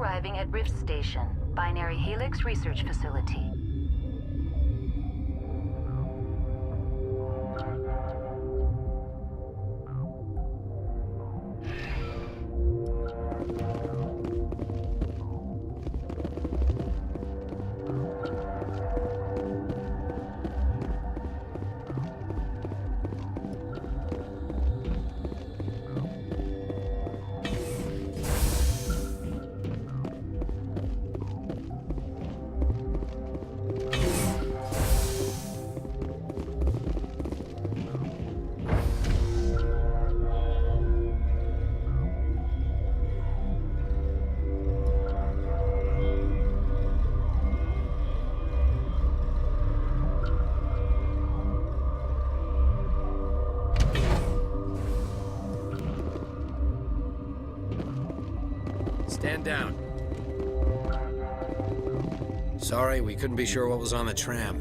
arriving at Rift Station, Binary Helix Research Facility. Stand down. Sorry, we couldn't be sure what was on the tram.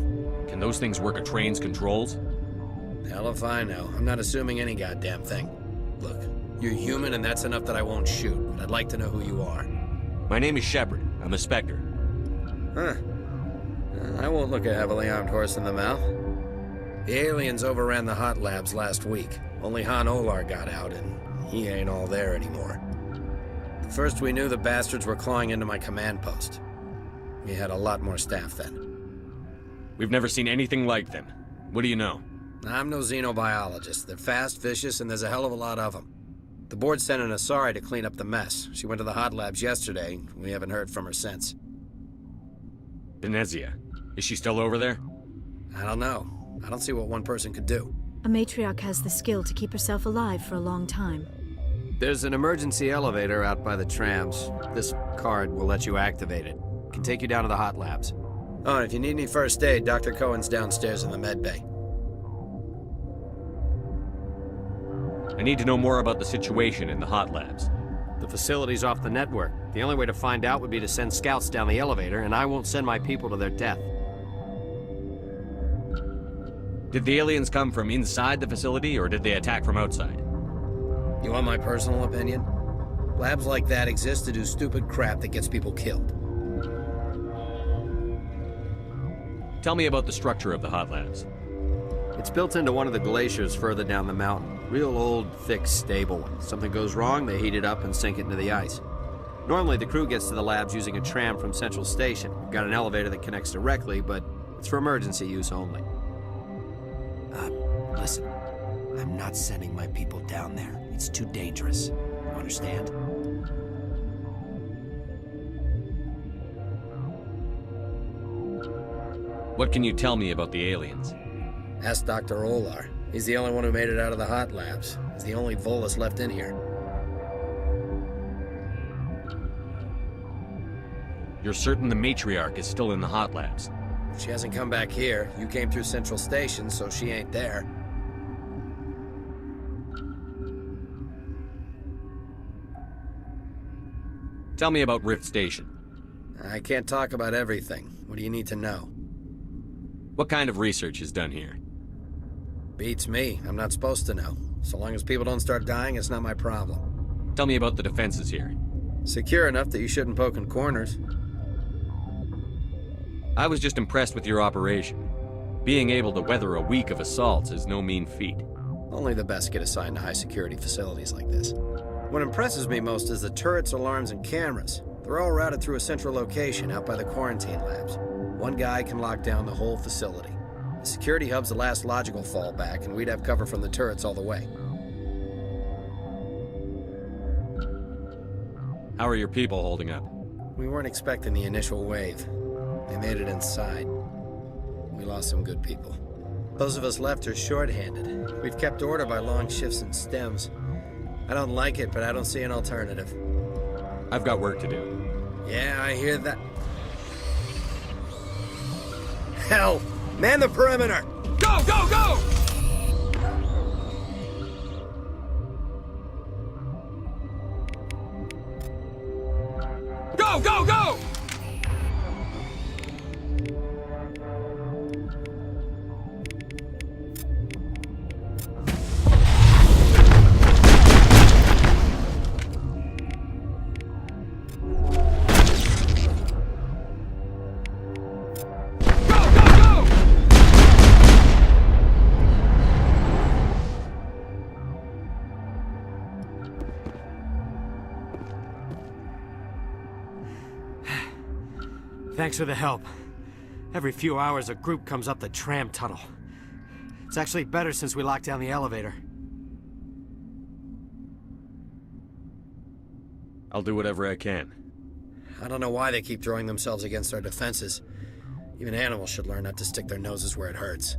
Can those things work a train's controls? Hell if I know. I'm not assuming any goddamn thing. Look, you're human and that's enough that I won't shoot, but I'd like to know who you are. My name is Shepard. I'm a Spectre. Huh. I won't look a heavily armed horse in the mouth. The aliens overran the hot labs last week. Only Han Olar got out, and he ain't all there anymore. First we knew the bastards were clawing into my command post. We had a lot more staff then. We've never seen anything like them. What do you know? I'm no xenobiologist. They're fast, vicious, and there's a hell of a lot of them. The board sent an Asari to clean up the mess. She went to the hot labs yesterday. We haven't heard from her since. Venezia. Is she still over there? I don't know. I don't see what one person could do. A matriarch has the skill to keep herself alive for a long time. There's an emergency elevator out by the trams. This card will let you activate it. Can take you down to the hot labs. Oh, and if you need any first aid, Dr. Cohen's downstairs in the med bay. I need to know more about the situation in the hot labs. The facility's off the network. The only way to find out would be to send scouts down the elevator, and I won't send my people to their death. Did the aliens come from inside the facility, or did they attack from outside? You want my personal opinion? Labs like that exist to do stupid crap that gets people killed. Tell me about the structure of the hot labs. It's built into one of the glaciers further down the mountain. Real old, thick, stable one. Something goes wrong, they heat it up and sink it into the ice. Normally, the crew gets to the labs using a tram from Central Station. We've got an elevator that connects directly, but it's for emergency use only. Listen. I'm not sending my people down there. It's too dangerous. You understand? What can you tell me about the aliens? Ask Dr. Olar. He's the only one who made it out of the hot labs. He's the only Volus left in here. You're certain the matriarch is still in the hot labs? She hasn't come back here. You came through Central Station, so she ain't there. Tell me about Rift Station. I can't talk about everything. What do you need to know? What kind of research is done here? Beats me. I'm not supposed to know. So long as people don't start dying, it's not my problem. Tell me about the defenses here. Secure enough that you shouldn't poke in corners. I was just impressed with your operation. Being able to weather a week of assaults is no mean feat. Only the best get assigned to high-security facilities like this. What impresses me most is the turrets, alarms, and cameras. They're all routed through a central location out by the quarantine labs. One guy can lock down the whole facility. The security hub's the last logical fallback, and we'd have cover from the turrets all the way. How are your people holding up? We weren't expecting the initial wave. They made it inside. We lost some good people. Those of us left are short-handed. We've kept order by long shifts and stems. I don't like it, but I don't see an alternative. I've got work to do. Yeah, I hear that. Hell! Man the perimeter! Go, go, go! Go, go, go! Thanks for the help. Every few hours, a group comes up the tram tunnel. It's actually better since we locked down the elevator. I'll do whatever I can. I don't know why they keep throwing themselves against our defenses. Even animals should learn not to stick their noses where it hurts.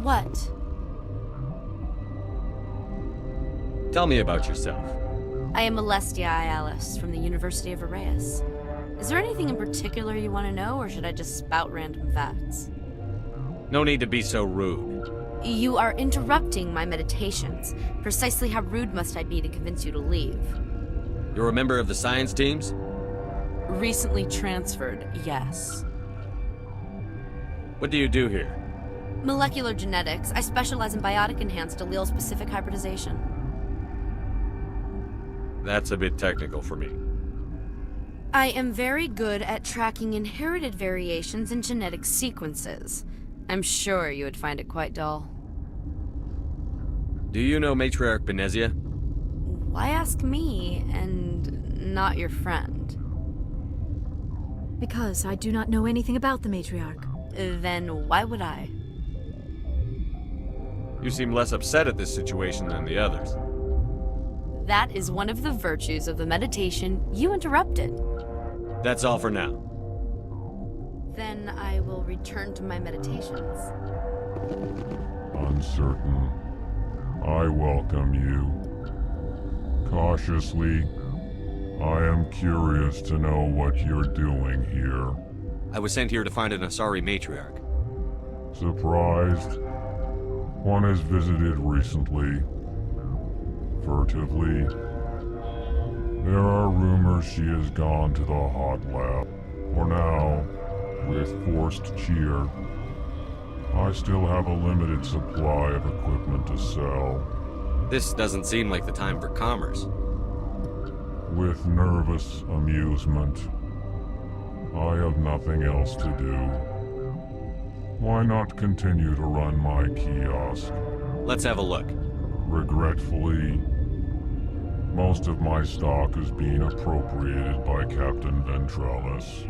What? Tell me about yourself. I am Alestia Ialis from the University of Arraeus. Is there anything in particular you want to know, or should I just spout random facts? No need to be so rude. You are interrupting my meditations. Precisely how rude must I be to convince you to leave? You're a member of the science teams? Recently transferred, yes. What do you do here? Molecular genetics. I specialize in biotic-enhanced allele-specific hybridization. That's a bit technical for me. I am very good at tracking inherited variations in genetic sequences. I'm sure you would find it quite dull. Do you know Matriarch Benezia? Why ask me, and not your friend? Because I do not know anything about the Matriarch. Then why would I? You seem less upset at this situation than the others. That is one of the virtues of the meditation you interrupted. That's all for now. Then I will return to my meditations. Uncertain. I welcome you. Cautiously, I am curious to know what you're doing here. I was sent here to find an Asari Matriarch. Surprised? One has visited recently. Furtively. There are rumors she has gone to the hot lab. For now, with forced cheer, I still have a limited supply of equipment to sell. This doesn't seem like the time for commerce. With nervous amusement. I have nothing else to do. Why not continue to run my kiosk? Let's have a look. Regretfully, most of my stock is being appropriated by Captain Ventralis.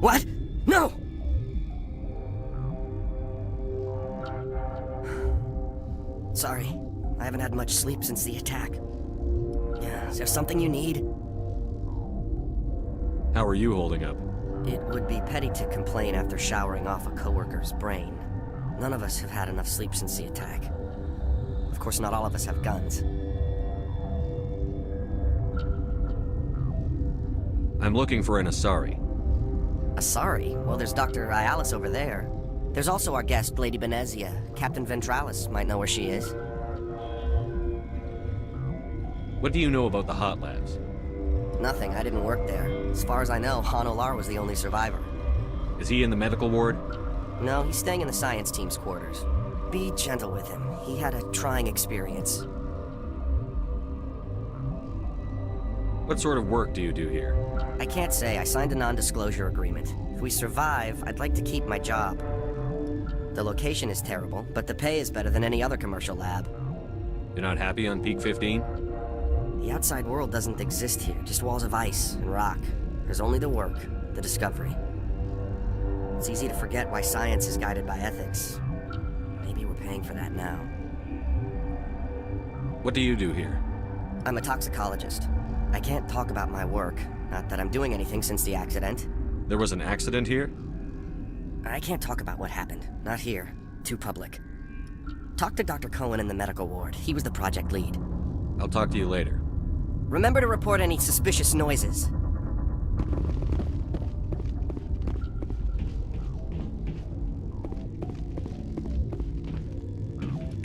What? No! Sorry, I haven't had much sleep since the attack. Yeah, is there something you need? How are you holding up? It would be petty to complain after showering off a coworker's brain. None of us have had enough sleep since the attack. Of course, not all of us have guns. I'm looking for an Asari. Asari? Well, there's Dr. Ialis over there. There's also our guest, Lady Benezia. Captain Ventralis might know where she is. What do you know about the hot labs? Nothing, I didn't work there. As far as I know, Han Olar was the only survivor. Is he in the medical ward? No, he's staying in the science team's quarters. Be gentle with him. He had a trying experience. What sort of work do you do here? I can't say. I signed a non-disclosure agreement. If we survive, I'd like to keep my job. The location is terrible, but the pay is better than any other commercial lab. You're not happy on Peak 15? The outside world doesn't exist here, just walls of ice and rock. There's only the work, the discovery. It's easy to forget why science is guided by ethics. Maybe we're paying for that now. What do you do here? I'm a toxicologist. I can't talk about my work. Not that I'm doing anything since the accident. There was an accident here? I can't talk about what happened. Not here. Too public. Talk to Dr. Cohen in the medical ward. He was the project lead. I'll talk to you later. Remember to report any suspicious noises.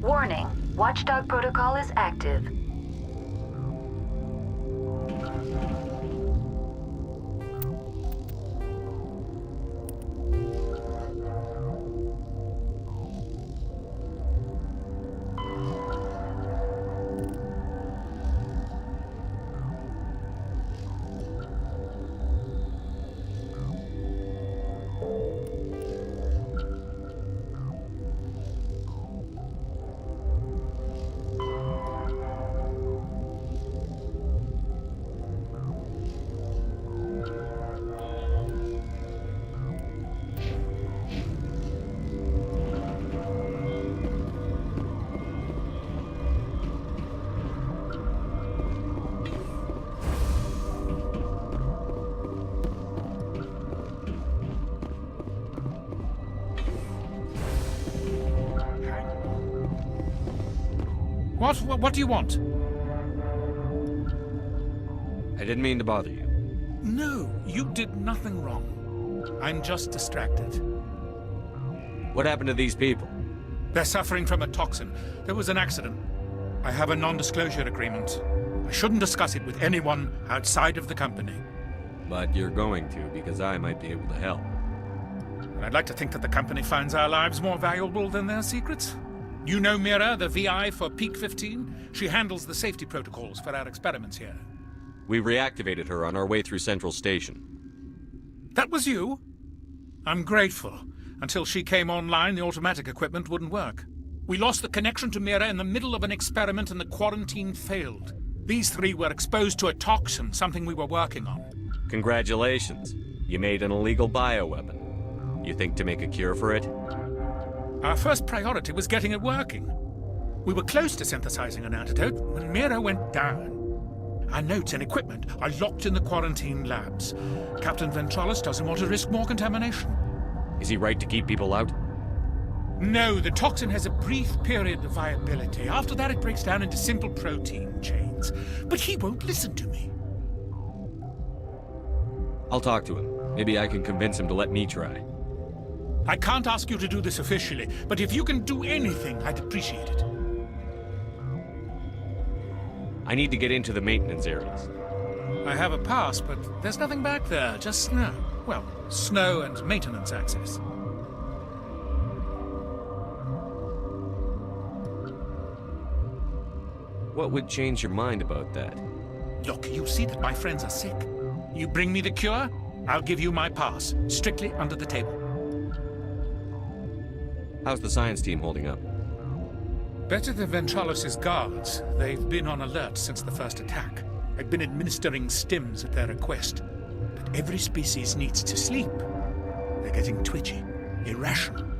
Warning. Watchdog protocol is active. What do you want? I didn't mean to bother you. No, you did nothing wrong. I'm just distracted. What happened to these people? They're suffering from a toxin. There was an accident. I have a non-disclosure agreement. I shouldn't discuss it with anyone outside of the company. But you're going to, because I might be able to help. And I'd like to think that the company finds our lives more valuable than their secrets. You know Mira, the VI for Peak 15? She handles the safety protocols for our experiments here. We reactivated her on our way through Central Station. That was you? I'm grateful. Until she came online, the automatic equipment wouldn't work. We lost the connection to Mira in the middle of an experiment and the quarantine failed. These three were exposed to a toxin, something we were working on. Congratulations. You made an illegal bioweapon. You think to make a cure for it? Our first priority was getting it working. We were close to synthesizing an antidote when Mira went down. Our notes and equipment are locked in the quarantine labs. Captain Ventralis doesn't want to risk more contamination. Is he right to keep people out? No, the toxin has a brief period of viability. After that, it breaks down into simple protein chains. But he won't listen to me. I'll talk to him. Maybe I can convince him to let me try. I can't ask you to do this officially, but if you can do anything, I'd appreciate it. I need to get into the maintenance areas. I have a pass, but there's nothing back there, just snow. Well, snow and maintenance access. What would change your mind about that? Look, you see that my friends are sick. You bring me the cure, I'll give you my pass, strictly under the table. How's the science team holding up? Better than Ventralis' guards. They've been on alert since the first attack. I've been administering stims at their request. But every species needs to sleep. They're getting twitchy, irrational.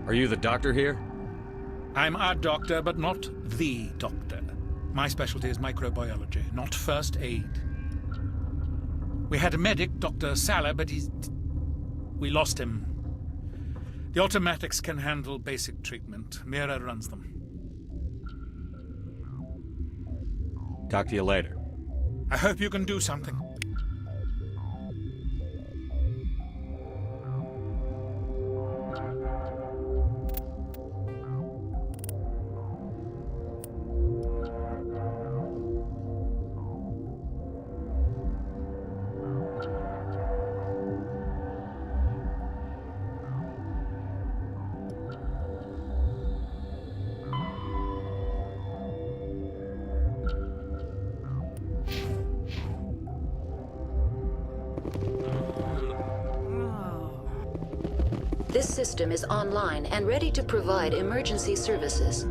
Are you the doctor here? I'm a doctor, but not the doctor. My specialty is microbiology, not first aid. We had a medic, Dr. Salah, but we lost him. The automatics can handle basic treatment. Mira runs them. Talk to you later. I hope you can do something. This system is online and ready to provide emergency services.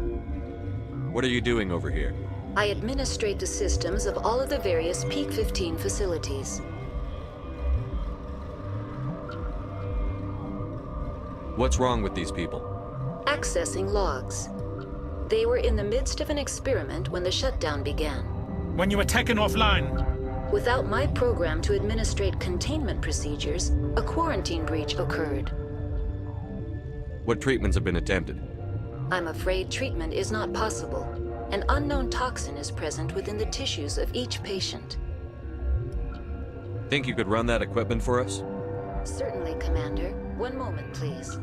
What are you doing over here? I administrate the systems of all of the various Peak 15 facilities. What's wrong with these people? Accessing logs. They were in the midst of an experiment when the shutdown began. When you were taken offline, Without my program to administrate containment procedures, a quarantine breach occurred. What treatments have been attempted? I'm afraid treatment is not possible. An unknown toxin is present within the tissues of each patient. Think you could run that equipment for us? Certainly, Commander. One moment, please.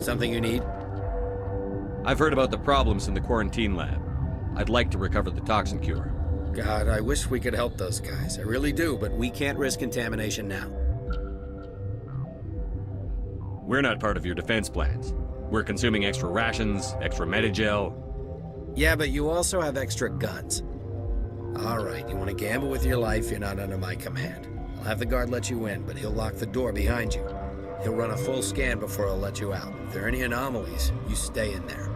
Something you need? I've heard about the problems in the quarantine lab. I'd like to recover the toxin cure. God, I wish we could help those guys. I really do, but we can't risk contamination now. We're not part of your defense plans. We're consuming extra rations, extra Medigel. Yeah, but you also have extra guns. All right, you want to gamble with your life, you're not under my command. I'll have the guard let you in, but he'll lock the door behind you. He'll run a full scan before he'll let you out. If there are any anomalies, you stay in there.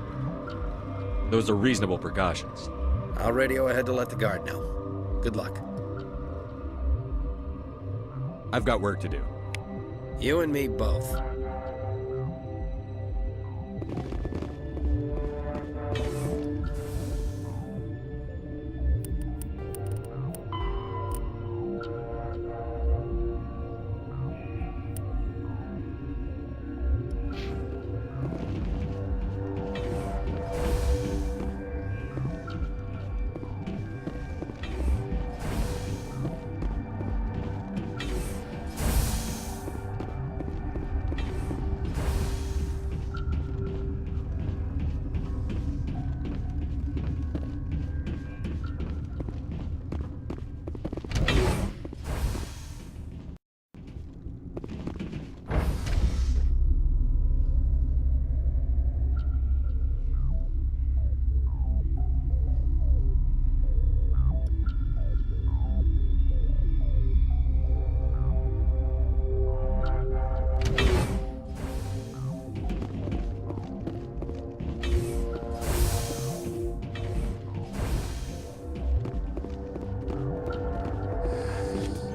Those are reasonable precautions. I'll radio ahead to let the guard know. Good luck. I've got work to do. You and me both.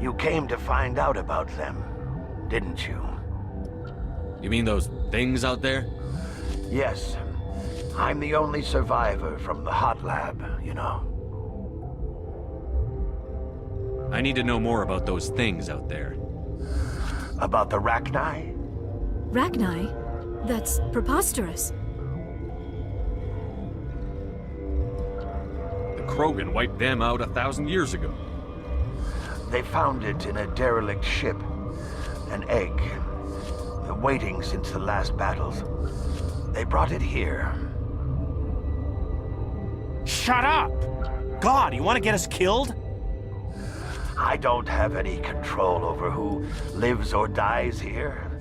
You came to find out about them, didn't you? You mean those things out there? Yes. I'm the only survivor from the hot lab, you know. I need to know more about those things out there. About the Rachni? Rachni? That's preposterous. The Krogan wiped them out 1,000 years ago. They found it in a derelict ship. An egg. Waiting since the last battles. They brought it here. Shut up! God, you want to get us killed? I don't have any control over who lives or dies here.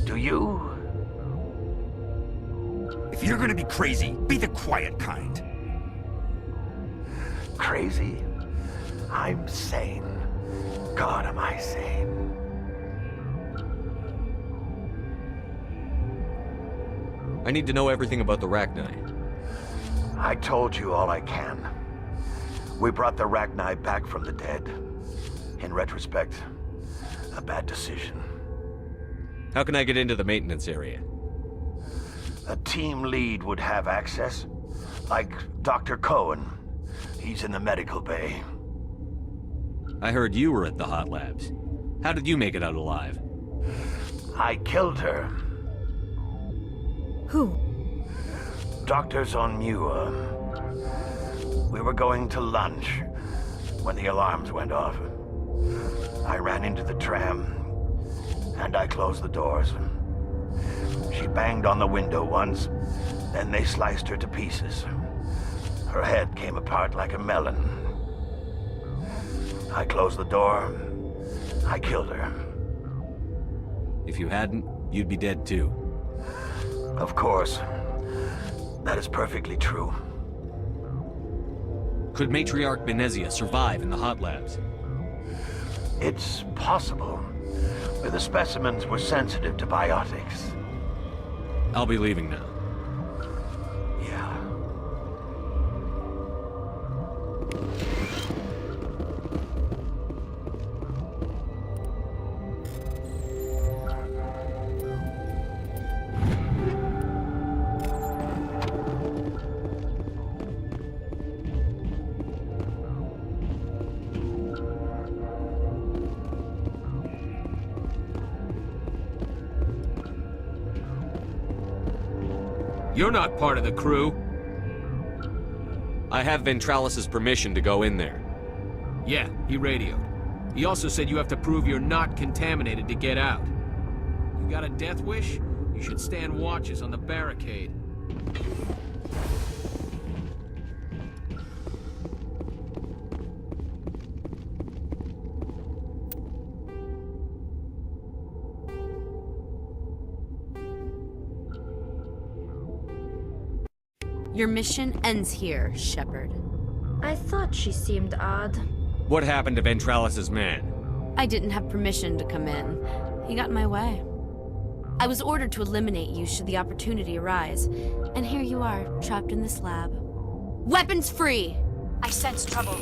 Do you? If you're gonna be crazy, be the quiet kind. Crazy? I'm sane. God, am I sane? I need to know everything about the Rachni. I told you all I can. We brought the Rachni back from the dead. In retrospect, a bad decision. How can I get into the maintenance area? A team lead would have access. Like Dr. Cohen. He's in the medical bay. I heard you were at the hot labs. How did you make it out alive? I killed her. Who? Doctors on Muir. We were going to lunch when the alarms went off. I ran into the tram, and I closed the doors. She banged on the window once, then they sliced her to pieces. Her head came apart like a melon. I closed the door. I killed her. If you hadn't, you'd be dead too. Of course. That is perfectly true. Could Matriarch Benezia survive in the hot labs? It's possible. The specimens were sensitive to biotics. I'll be leaving now. Yeah. You're not part of the crew. I have Ventralis's permission to go in there. Yeah, he radioed. He also said you have to prove you're not contaminated to get out. You got a death wish? You should stand watches on the barricade. Your mission ends here, Shepard. I thought she seemed odd. What happened to Ventralis's man? I didn't have permission to come in. He got in my way. I was ordered to eliminate you should the opportunity arise. And here you are, trapped in this lab. Weapons free! I sense trouble.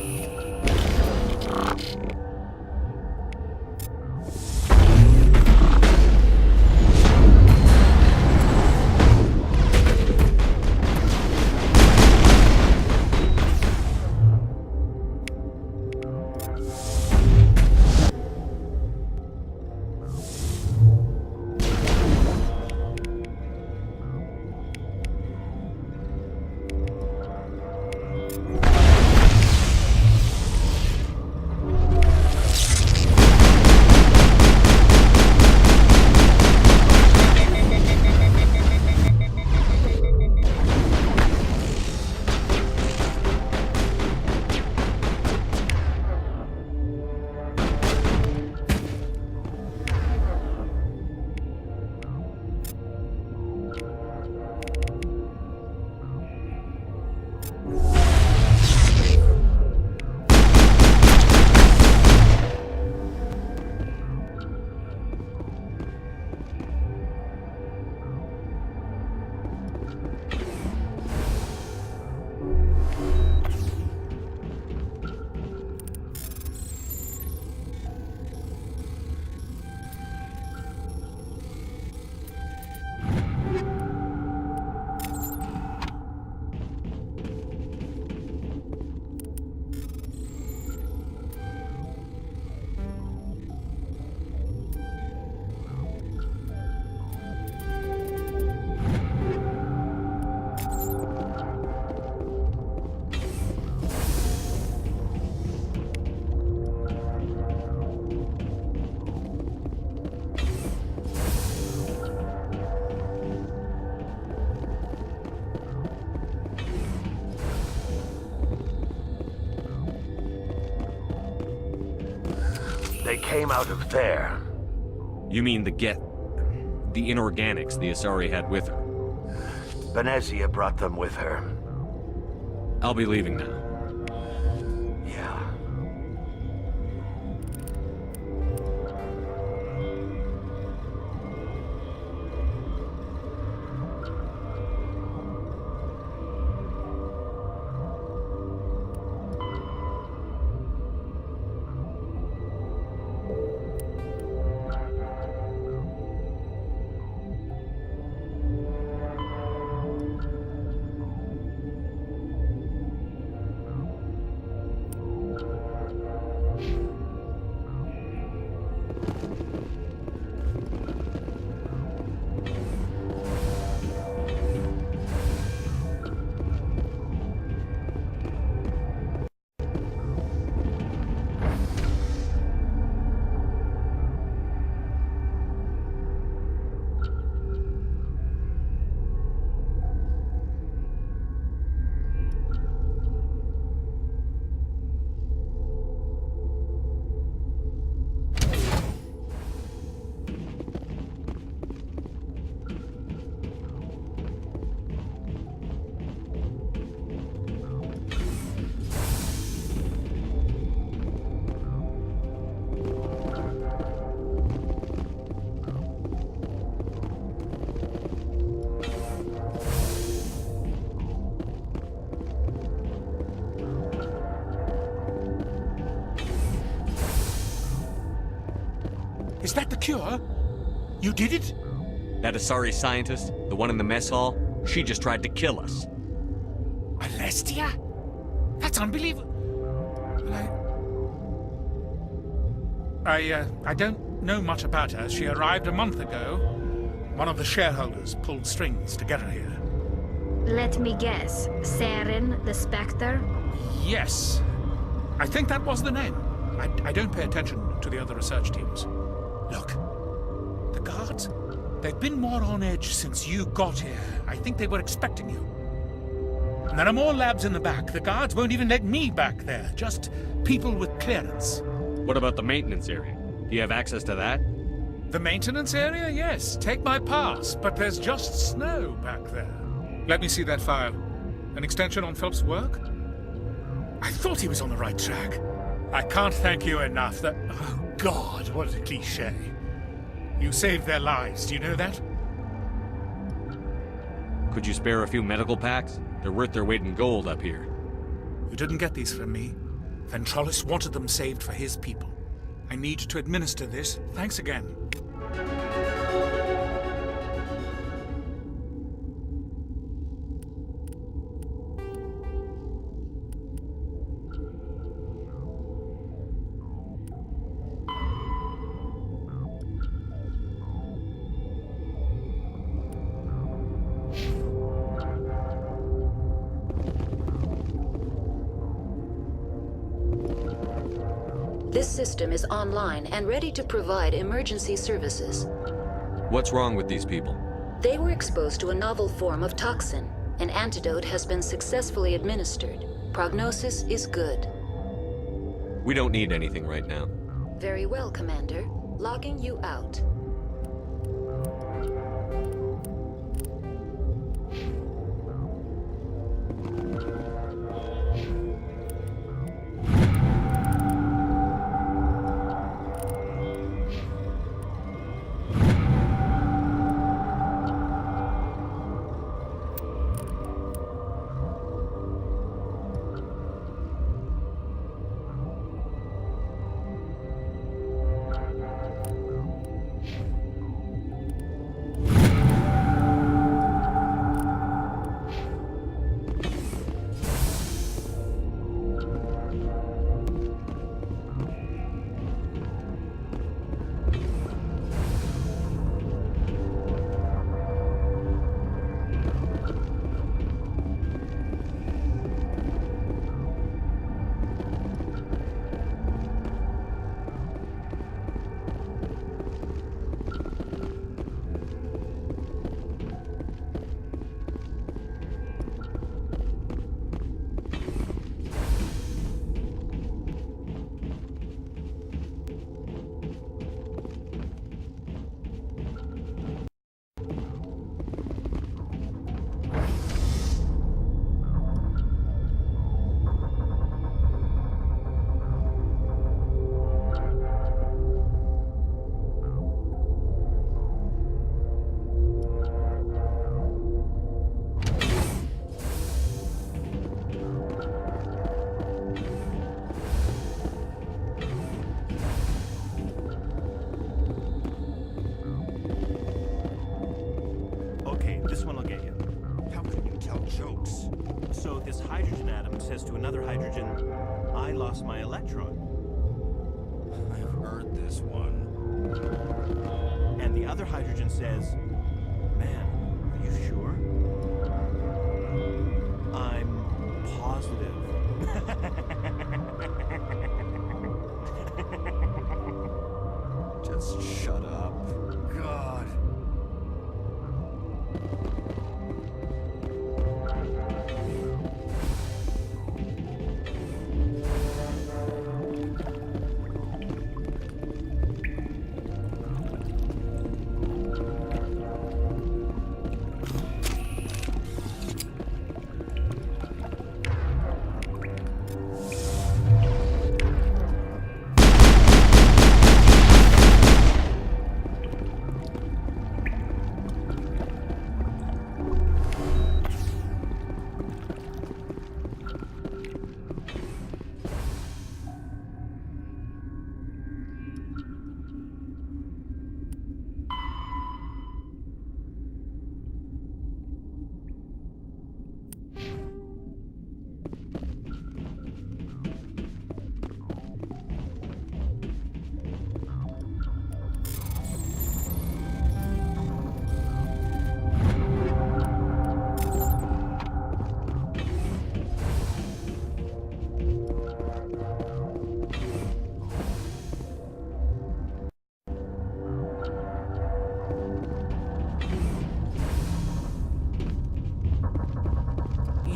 They came out of there. You mean the inorganics the Asari had with her? Benezia brought them with her. I'll be leaving now. Yeah. Is that the cure? You did it? That Asari scientist, the one in the mess hall, she just tried to kill us. Alestia? That's unbelievable. I don't know much about her. She arrived a month ago. One of the shareholders pulled strings to get her here. Let me guess. Saren, the Spectre? Yes. I think that was the name. I don't pay attention to the other research teams. Look, the guards, they've been more on edge since you got here. I think they were expecting you. And there are more labs in the back. The guards won't even let me back there. Just people with clearance. What about the maintenance area? Do you have access to that? The maintenance area? Yes. Take my pass. But there's just snow back there. Let me see that file. An extension on Phelps' work? I thought he was on the right track. I can't thank you enough that... Oh, God, what a cliché. You saved their lives. Do you know that? Could you spare a few medical packs? They're worth their weight in gold up here. You didn't get these from me. Ventrolis wanted them saved for his people. I need to administer this. Thanks again. This system is online and ready to provide emergency services. What's wrong with these people? They were exposed to a novel form of toxin. An antidote has been successfully administered. Prognosis is good. We don't need anything right now. Very well, Commander. Logging you out. This one will get you. How can you tell jokes? So this hydrogen atom says to another hydrogen, I lost my electron. I've heard this one. And the other hydrogen says, man, are you sure? I'm positive. Just shut up. God.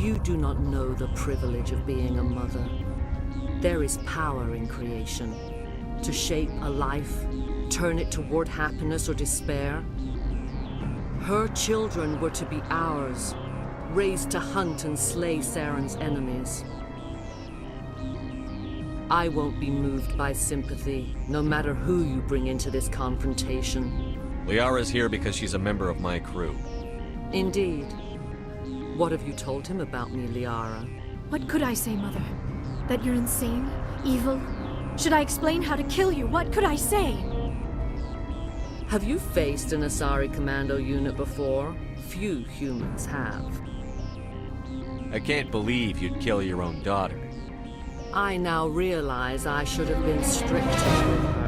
You do not know the privilege of being a mother. There is power in creation. To shape a life, turn it toward happiness or despair. Her children were to be ours, raised to hunt and slay Saren's enemies. I won't be moved by sympathy, no matter who you bring into this confrontation. Liara's here because she's a member of my crew. Indeed. What have you told him about me, Liara? What could I say, Mother? That you're insane? Evil? Should I explain how to kill you? What could I say? Have you faced an Asari commando unit before? Few humans have. I can't believe you'd kill your own daughter. I now realize I should have been stricter with her.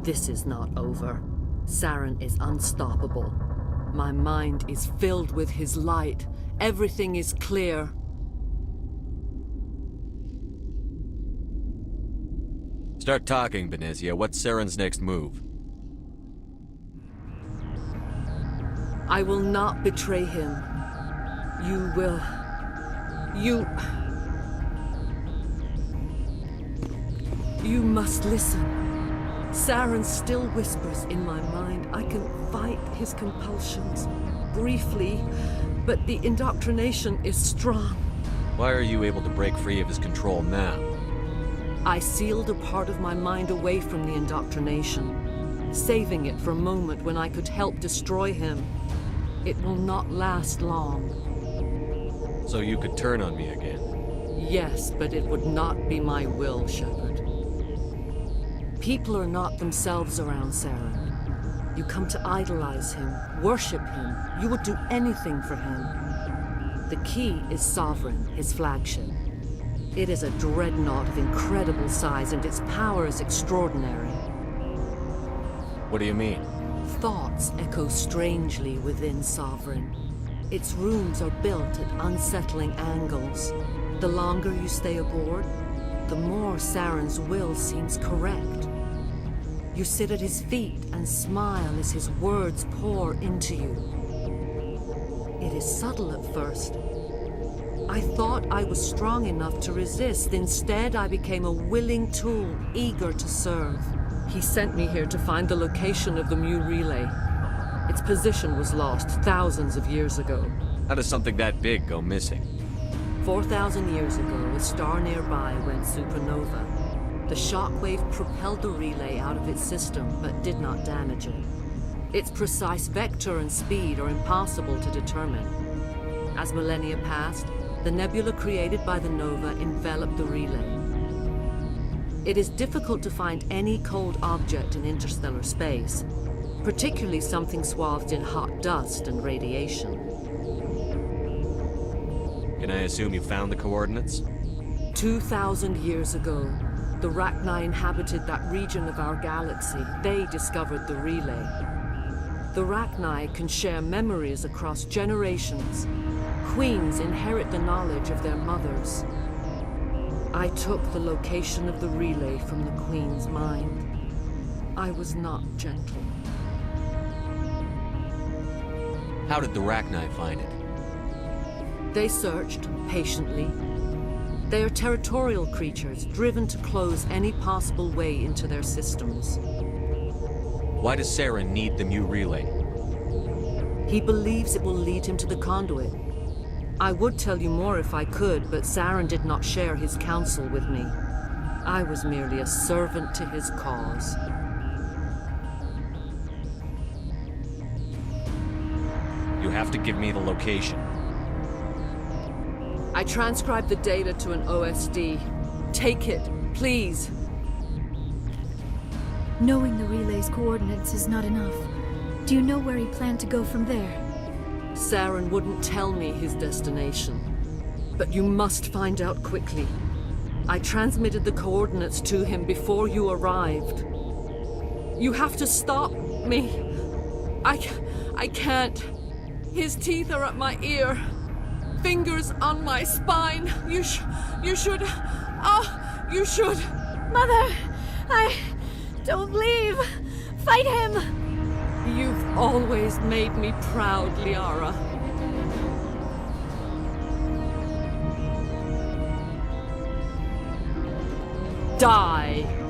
This is not over. Saren is unstoppable. My mind is filled with his light. Everything is clear. Start talking, Benezia. What's Saren's next move? I will not betray him. You will... You must listen. Saren still whispers in my mind. I can fight his compulsions, briefly, but the indoctrination is strong. Why are you able to break free of his control now? I sealed a part of my mind away from the indoctrination, saving it for a moment when I could help destroy him. It will not last long. So you could turn on me again? Yes, but it would not be my will, Shepard. People are not themselves around Saren. You come to idolize him, worship him. You would do anything for him. The key is Sovereign, his flagship. It is a dreadnought of incredible size, and its power is extraordinary. What do you mean? Thoughts echo strangely within Sovereign. Its rooms are built at unsettling angles. The longer you stay aboard, the more Saren's will seems correct. You sit at his feet and smile as his words pour into you. It is subtle at first. I thought I was strong enough to resist. Instead, I became a willing tool, eager to serve. He sent me here to find the location of the Mu relay. Its position was lost thousands of years ago. How does something that big go missing? 4,000 years ago, a star nearby went supernova. The shockwave propelled the relay out of its system, but did not damage it. Its precise vector and speed are impossible to determine. As millennia passed, the nebula created by the nova enveloped the relay. It is difficult to find any cold object in interstellar space, particularly something swathed in hot dust and radiation. Can I assume you found the coordinates? 2,000 years ago, the Rachni inhabited that region of our galaxy. They discovered the relay. The Rachni can share memories across generations. Queens inherit the knowledge of their mothers. I took the location of the relay from the Queen's mind. I was not gentle. How did the Rachni find it? They searched patiently. They are territorial creatures, driven to close any possible way into their systems. Why does Saren need the Mu relay? He believes it will lead him to the conduit. I would tell you more if I could, but Saren did not share his counsel with me. I was merely a servant to his cause. You have to give me the location. I transcribed the data to an OSD. Take it, please. Knowing the relay's coordinates is not enough. Do you know where he planned to go from there? Saren wouldn't tell me his destination. But you must find out quickly. I transmitted the coordinates to him before you arrived. You have to stop me. I can't. His teeth are at my ear. Fingers on my spine. You should. Oh, you should. Mother, don't leave. Fight him. You've always made me proud, Liara. Die.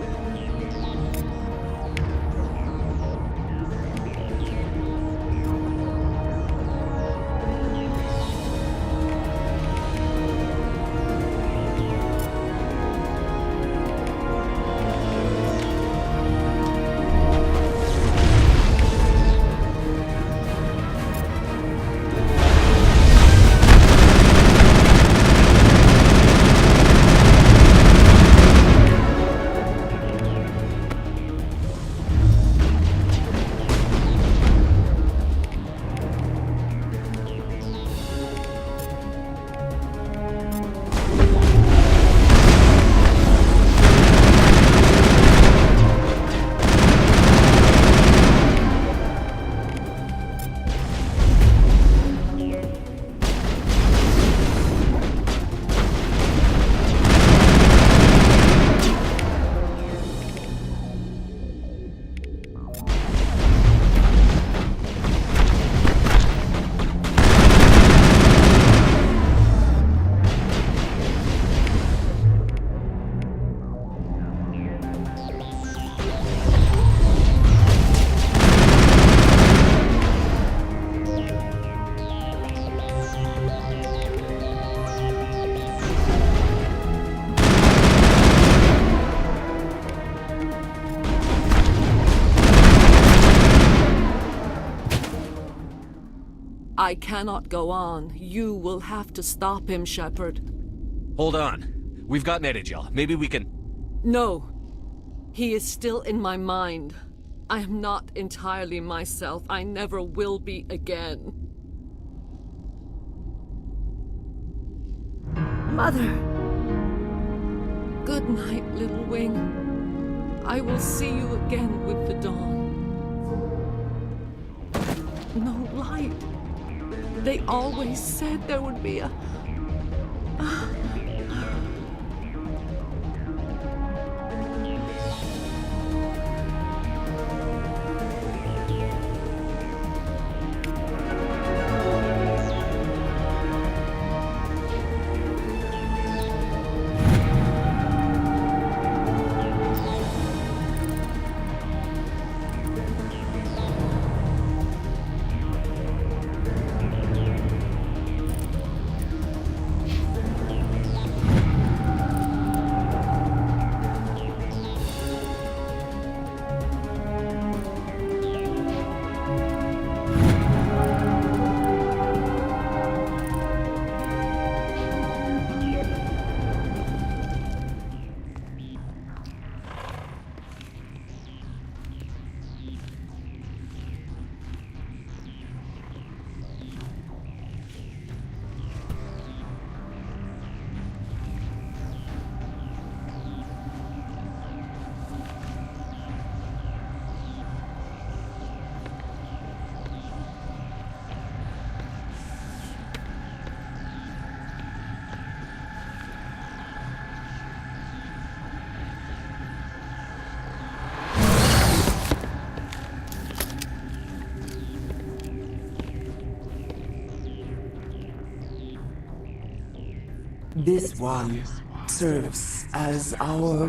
I cannot go on. You will have to stop him, Shepard. Hold on. We've got Medigel. Maybe we can... No. He is still in my mind. I am not entirely myself. I never will be again. Mother! Good night, little wing. I will see you again with the dawn. No light. They always said there would be a... This one serves as our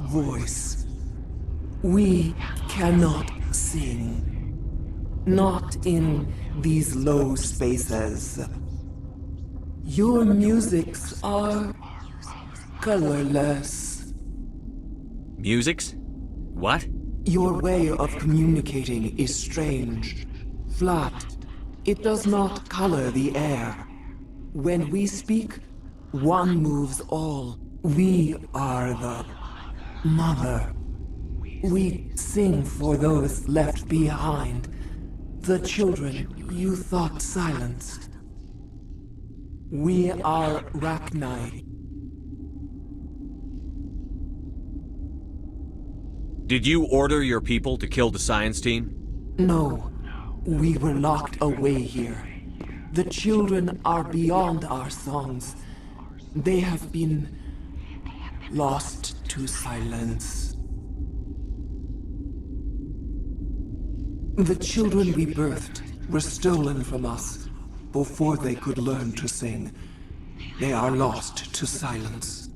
voice. We cannot sing. Not in these low spaces. Your musics are colorless. Musics? What? Your way of communicating is strange. Flat. It does not color the air. When we speak, one moves all. We are the mother. We sing for those left behind. The children you thought silenced. We are Rachni. Did you order your people to kill the science team? No. We were locked away here. The children are beyond our songs. They have been lost to silence. The children we birthed were stolen from us before they could learn to sing. They are lost to silence.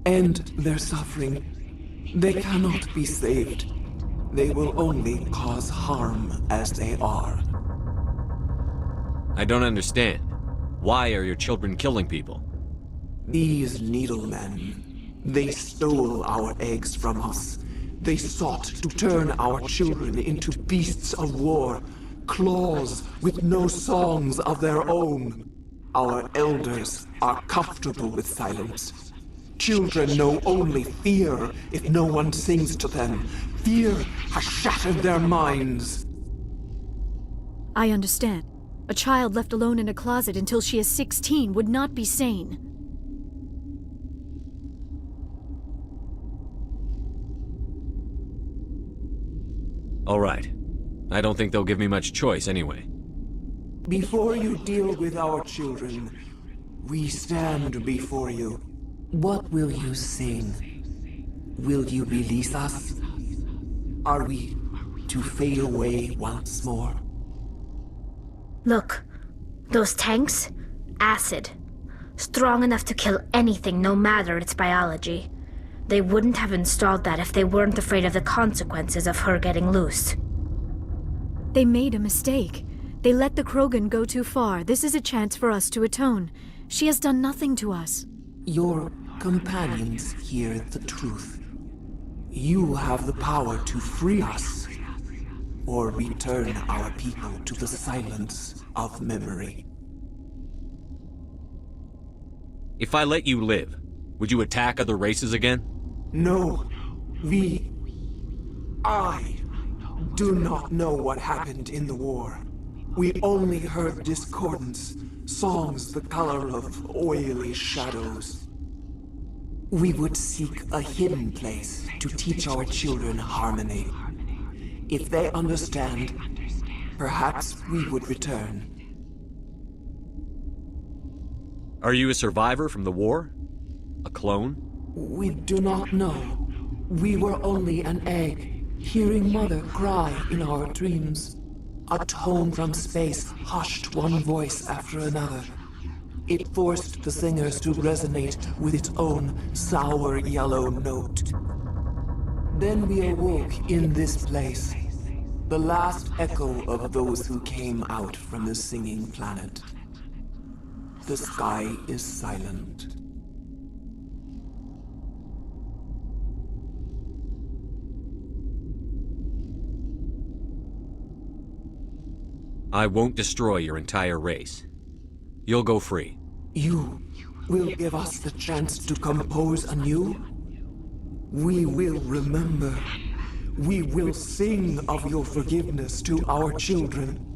And their suffering, they cannot be saved. They will only cause harm as they are. I don't understand. Why are your children killing people? These needlemen, they stole our eggs from us. They sought to turn our children into beasts of war, claws with no songs of their own. Our elders are comfortable with silence. Children know only fear if no one sings to them. Fear has shattered their minds. I understand. A child left alone in a closet until she is 16 would not be sane. All right. I don't think they'll give me much choice anyway. Before you deal with our children, we stand before you. What will you sing? Will you release us? Are we to fade away once more? Look, those tanks? Acid. Strong enough to kill anything, no matter its biology. They wouldn't have installed that if they weren't afraid of the consequences of her getting loose. They made a mistake. They let the Krogan go too far. This is a chance for us to atone. She has done nothing to us. Your companions hear the truth. You have the power to free us, or return our people to the silence of memory. If I let you live, would you attack other races again? No, I do not know what happened in the war. We only heard discordance, songs the color of oily shadows. We would seek a hidden place to teach our children harmony. If they understand, perhaps we would return. Are you a survivor from the war? A clone? We do not know. We were only an egg, hearing Mother cry in our dreams. A tone from space hushed one voice after another. It forced the singers to resonate with its own sour yellow note. Then we awoke in this place, the last echo of those who came out from the singing planet. The sky is silent. I won't destroy your entire race. You'll go free. You will give us the chance to compose anew? We will remember. We will sing of your forgiveness to our children.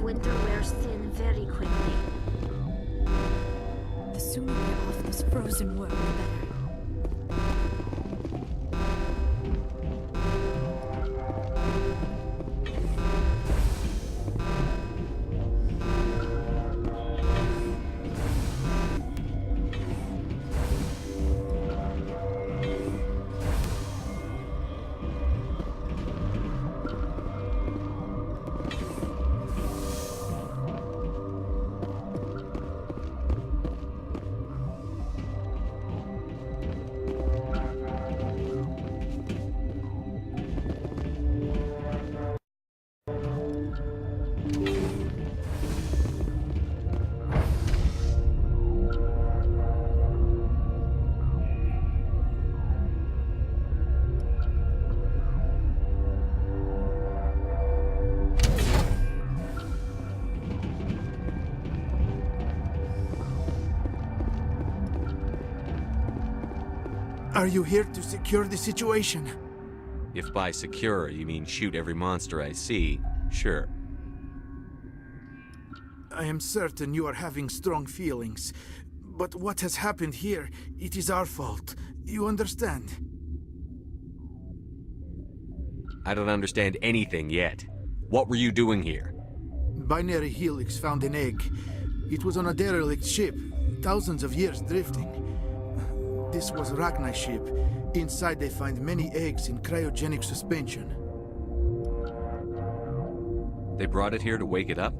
Winter wears thin very quickly. The sooner we're off this frozen world, the better. Are you here to secure the situation? If by secure you mean shoot every monster I see, sure. I am certain you are having strong feelings. But what has happened here, it is our fault. You understand? I don't understand anything yet. What were you doing here? Binary Helix found an egg. It was on a derelict ship, thousands of years drifting. This was Rachni's ship. Inside they find many eggs in cryogenic suspension. They brought it here to wake it up?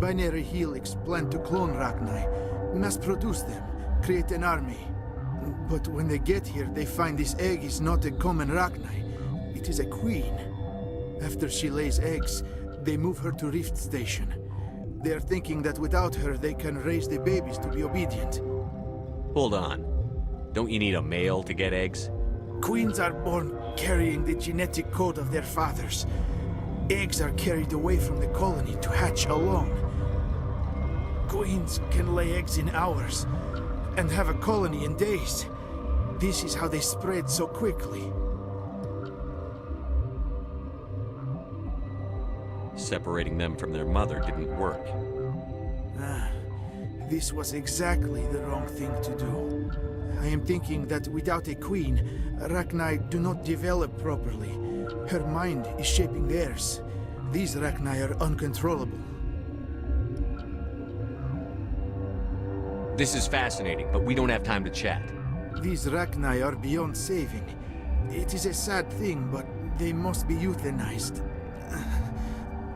Binary Helix planned to clone Rachni, mass-produce them, create an army. But when they get here, they find this egg is not a common Rachni. It is a queen. After she lays eggs, they move her to Rift Station. They are thinking that without her, they can raise the babies to be obedient. Hold on. Don't you need a male to get eggs? Queens are born carrying the genetic code of their fathers. Eggs are carried away from the colony to hatch alone. Queens can lay eggs in hours and have a colony in days. This is how they spread so quickly. Separating them from their mother didn't work. This was exactly the wrong thing to do. I am thinking that without a queen, Rachni do not develop properly. Her mind is shaping theirs. These Rachni are uncontrollable. This is fascinating, but we don't have time to chat. These Rachni are beyond saving. It is a sad thing, but they must be euthanized.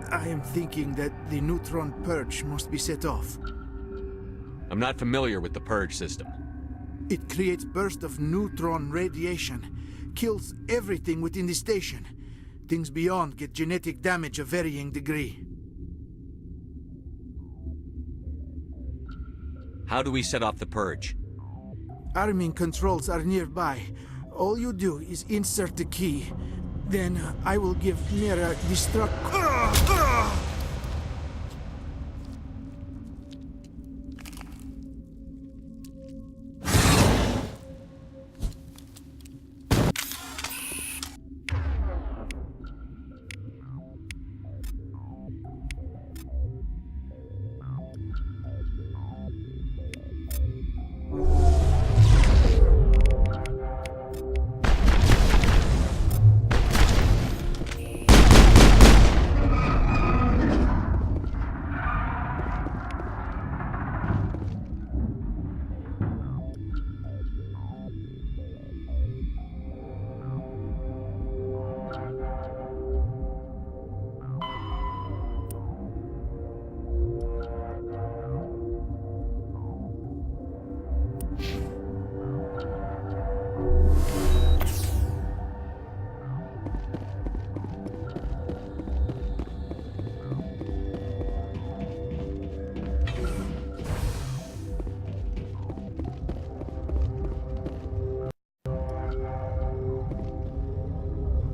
I am thinking that the neutron purge must be set off. I'm not familiar with the purge system. It creates bursts of neutron radiation, kills everything within the station. Things beyond get genetic damage of varying degree. How do we set off the purge? Arming controls are nearby. All you do is insert the key. Then I will give Mira destruct...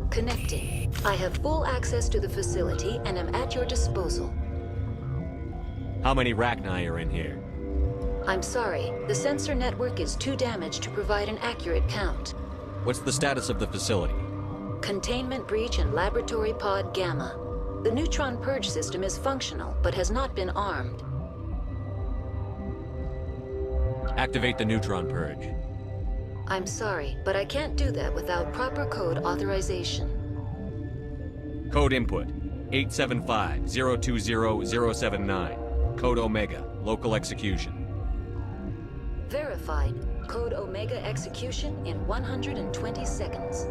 Connecting. I have full access to the facility and am at your disposal. How many Rachni are in here? I'm sorry, the sensor network is too damaged to provide an accurate count. What's the status of the facility? Containment breach in Laboratory Pod Gamma. The neutron purge system is functional, but has not been armed. Activate the neutron purge. I'm sorry, but I can't do that without proper code authorization. Code input, 875-020-079. Code Omega, local execution. Verified. Code Omega execution in 120 seconds.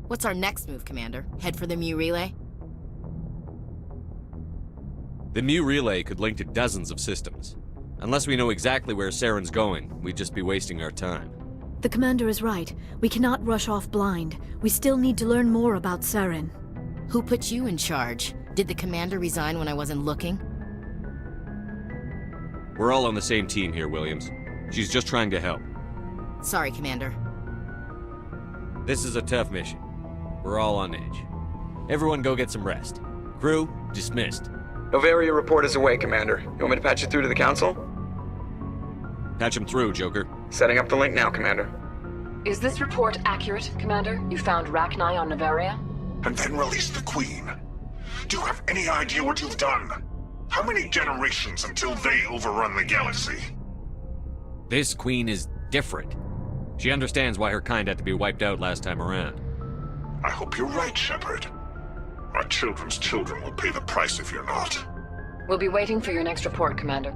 What's our next move, Commander? Head for the Mu Relay? The Mu Relay could link to dozens of systems. Unless we know exactly where Saren's going, we'd just be wasting our time. The commander is right. We cannot rush off blind. We still need to learn more about Saren. Who put you in charge? Did the commander resign when I wasn't looking? We're all on the same team here, Williams. She's just trying to help. Sorry, Commander. This is a tough mission. We're all on edge. Everyone go get some rest. Crew, dismissed. Noveria report is away, Commander. You want me to patch it through to the Council? Patch him through, Joker. Setting up the link now, Commander. Is this report accurate, Commander? You found Rachni on Noveria? And then released the Queen. Do you have any idea what you've done? How many generations until they overrun the galaxy? This Queen is different. She understands why her kind had to be wiped out last time around. I hope you're right, Shepard. Our children's children will pay the price if you're not. We'll be waiting for your next report, Commander.